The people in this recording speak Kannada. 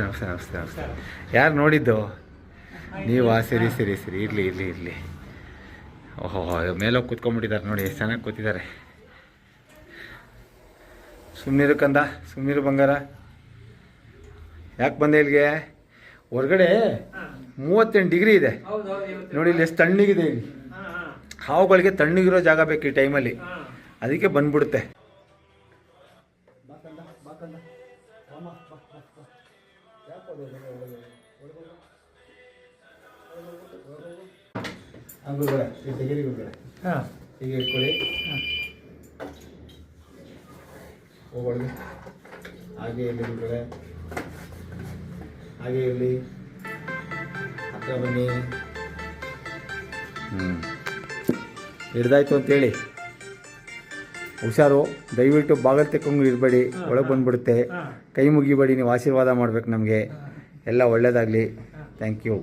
ನಮಸ್ತೆ ನಮಸ್ತೆ ನಮಸ್ತೆ ನಮಸ್ತೆ. ಯಾರು ನೋಡಿದ್ದು ನೀವು? ಸರಿ ಸರಿ ಸರಿ, ಇರಲಿ ಇರಲಿ ಇರಲಿ. ಓಹೋ, ಮೇಲೋಗಿ ಕೂತ್ಕೊಂಡ್ಬಿಟ್ಟಿದ್ದಾರೆ ನೋಡಿ, ಎಷ್ಟು ಚೆನ್ನಾಗಿ ಕೂತಿದ್ದಾರೆ. ಸುಮ್ಮನಿರು ಕಂದ, ಸುಮ್ಮನಿರು ಬಂಗಾರ. ಯಾಕೆ ಬಂದೆ ಇಲ್ಲಿಗೆ? ಹೊರಗಡೆ 38 ಡಿಗ್ರಿ ಇದೆ ನೋಡಿ, ಇಲ್ಲಿ ಎಷ್ಟು ತಣ್ಣಗಿದೆ. ಇಲ್ಲಿ ಹಾವುಗಳಿಗೆ ತಣ್ಣಗಿರೋ ಜಾಗ ಬೇಕು ಈ ಟೈಮಲ್ಲಿ, ಅದಕ್ಕೆ ಬಂದ್ಬಿಡುತ್ತೆ. ಗುರುಗಳೇ, ತೆಗೀರಿ ಗುರುಗಳೇ. ಹೀಗೆ ಇಟ್ಕೊಳ್ಳಿ. ಹೋಗೋಳಿಗೆ ಹಾಗೆ ಇರಲಿ ಗುರುಗಳೇ, ಹಾಗೆ ಇರಲಿ. ಹತ್ರ ಬನ್ನಿ. ಹಿಡ್ದಾಯ್ತು ಅಂತೇಳಿ ಹುಷಾರು. ದಯವಿಟ್ಟು ಬಾಗಿಲು ತೆಕ್ಕೊಂಡು ಇರಬೇಡಿ, ಒಳಗೆ ಬಂದುಬಿಡುತ್ತೆ. ಕೈ ಮುಗಿಬೇಡಿ, ನೀವು ಆಶೀರ್ವಾದ ಮಾಡಬೇಕು ನಮಗೆ. ಎಲ್ಲ ಒಳ್ಳೆಯದಾಗಲಿ. Thank you.